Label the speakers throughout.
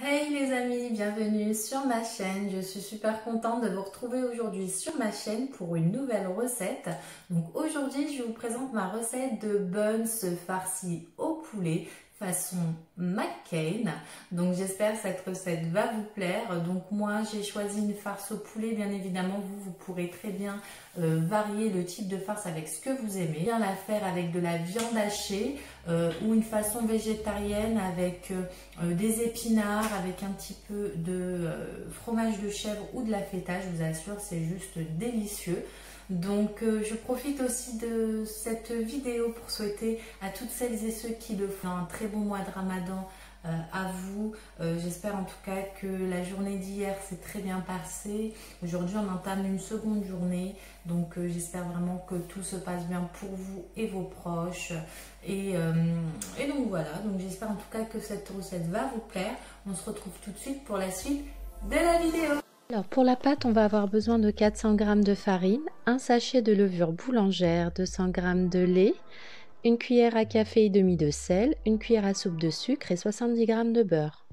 Speaker 1: Hey les amis, bienvenue sur ma chaîne. Je suis super contente de vous retrouver aujourd'hui sur ma chaîne pour une nouvelle recette. Donc aujourd'hui, je vous présente ma recette de buns farcis au poulet façon McCain. Donc j'espère que cette recette va vous plaire. Donc moi, j'ai choisi une farce au poulet. Bien évidemment, vous pourrez très bien varier le type de farce avec ce que vous aimez. Bien la faire avec de la viande hachée ou une façon végétarienne avec des épinards, avec un petit peu de fromage de chèvre ou de la feta. Je vous assure, c'est juste délicieux. Donc je profite aussi de cette vidéo pour souhaiter à toutes celles et ceux qui le font un très bon mois de Ramadan à vous. J'espère en tout cas que la journée d'hier s'est très bien passée. Aujourd'hui on entame une seconde journée, donc j'espère vraiment que tout se passe bien pour vous et vos proches. Et donc voilà, donc j'espère en tout cas que cette recette va vous plaire. On se retrouve tout de suite pour la suite de la vidéo.
Speaker 2: Alors pour la pâte, on va avoir besoin de 400 g de farine, un sachet de levure boulangère, 200 g de lait, une cuillère à café et demie de sel, une cuillère à soupe de sucre et 70 g de beurre.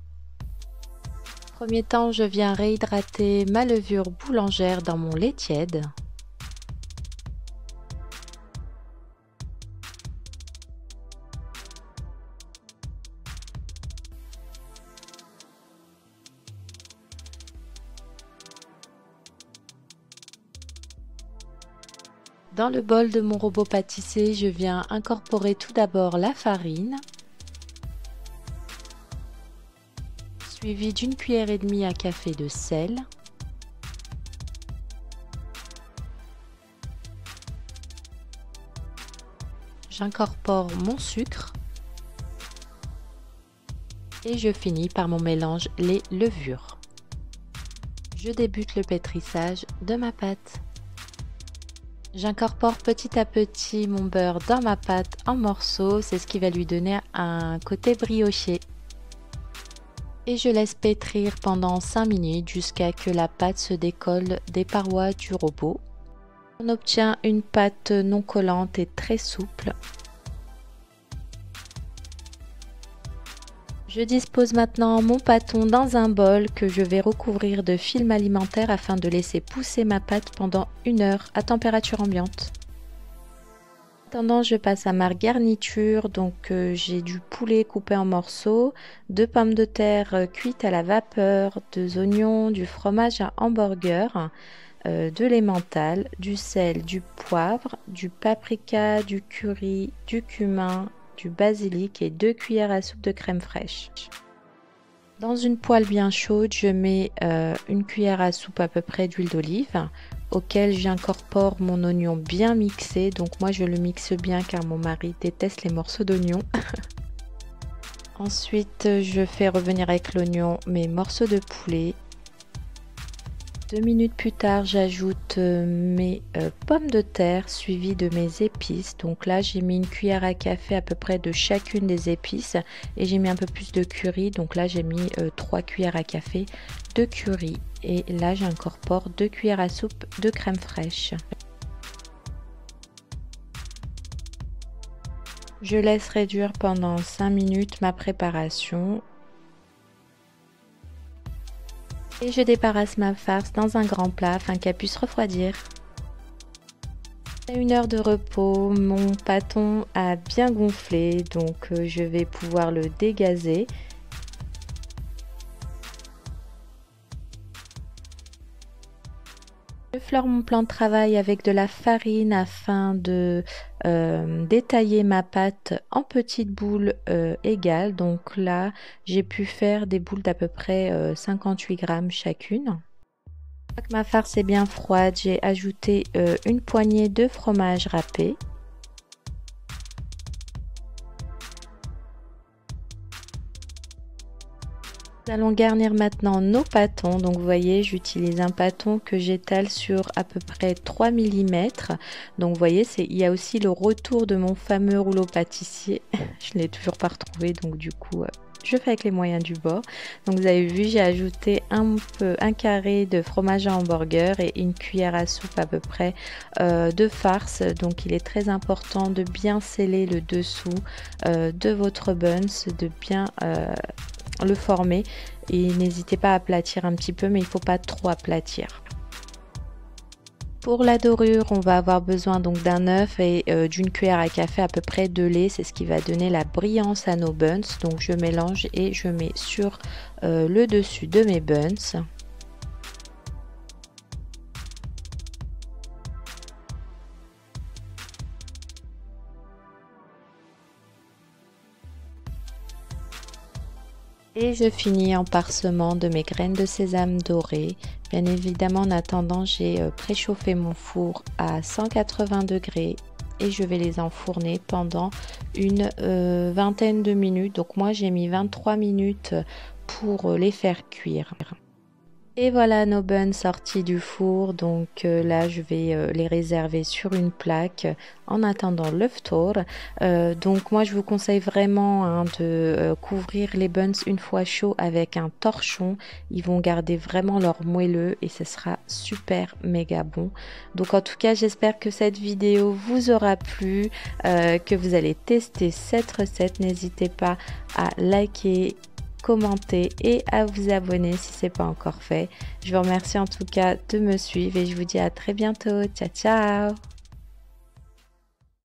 Speaker 2: Premier temps, je viens réhydrater ma levure boulangère dans mon lait tiède. Dans le bol de mon robot pâtissier, je viens incorporer tout d'abord la farine, suivi d'une cuillère et demie à café de sel, j'incorpore mon sucre et je finis par mon mélange lait-levure. Je débute le pétrissage de ma pâte. J'incorpore petit à petit mon beurre dans ma pâte en morceaux, c'est ce qui va lui donner un côté brioché. Et je laisse pétrir pendant 5 minutes jusqu'à ce que la pâte se décolle des parois du robot. On obtient une pâte non collante et très souple. Je dispose maintenant mon pâton dans un bol que je vais recouvrir de film alimentaire afin de laisser pousser ma pâte pendant 1 heure à température ambiante. En attendant, je passe à ma garniture. Donc j'ai du poulet coupé en morceaux, 2 pommes de terre cuites à la vapeur, 2 oignons, du fromage à hamburger, de l'emmental, du sel, du poivre, du paprika, du curry, du cumin, du basilic et 2 cuillères à soupe de crème fraîche. Dans une poêle bien chaude, je mets une cuillère à soupe à peu près d'huile d'olive auquel j'incorpore mon oignon bien mixé. Donc moi je le mixe bien car mon mari déteste les morceaux d'oignon. Ensuite je fais revenir avec l'oignon mes morceaux de poulet. 2 minutes plus tard, j'ajoute mes pommes de terre suivies de mes épices. Donc là, j'ai mis une cuillère à café à peu près de chacune des épices et j'ai mis un peu plus de curry. Donc là, j'ai mis 3 cuillères à café de curry et là, j'incorpore 2 cuillères à soupe de crème fraîche. Je laisse réduire pendant 5 minutes ma préparation. Et je débarrasse ma farce dans un grand plat afin qu'elle puisse refroidir. Après 1 heure de repos, mon pâton a bien gonflé, donc je vais pouvoir le dégazer. Je flore mon plan de travail avec de la farine afin de détailler ma pâte en petites boules égales. Donc là, j'ai pu faire des boules d'à peu près 58 grammes chacune. Une fois que ma farce est bien froide, j'ai ajouté une poignée de fromage râpé. Nous allons garnir maintenant nos pâtons. Donc vous voyez, j'utilise un pâton que j'étale sur à peu près 3 mm. Donc vous voyez, il y a aussi le retour de mon fameux rouleau pâtissier. Je ne l'ai toujours pas retrouvé, donc du coup je fais avec les moyens du bord. Donc vous avez vu, j'ai ajouté un carré de fromage à hamburger et une cuillère à soupe à peu près de farce. Donc il est très important de bien sceller le dessous de votre buns, de bien le former. Et n'hésitez pas à aplatir un petit peu, mais il ne faut pas trop aplatir. Pour la dorure, on va avoir besoin donc d'un œuf et d'une cuillère à café à peu près de lait. C'est ce qui va donner la brillance à nos buns. Donc je mélange et je mets sur le dessus de mes buns. Et je finis en parsemant de mes graines de sésame dorées. Bien évidemment, en attendant, j'ai préchauffé mon four à 180 degrés et je vais les enfourner pendant une vingtaine de minutes. Donc moi, j'ai mis 23 minutes pour les faire cuire. Et voilà nos buns sortis du four, donc là je vais les réserver sur une plaque en attendant l'iftar. Donc moi je vous conseille vraiment hein, de couvrir les buns une fois chauds avec un torchon. Ils vont garder vraiment leur moelleux et ce sera super méga bon. Donc en tout cas j'espère que cette vidéo vous aura plu, que vous allez tester cette recette. N'hésitez pas à liker, commenter et à vous abonner si ce n'est pas encore fait. Je vous remercie en tout cas de me suivre et je vous dis à très bientôt. Ciao ciao.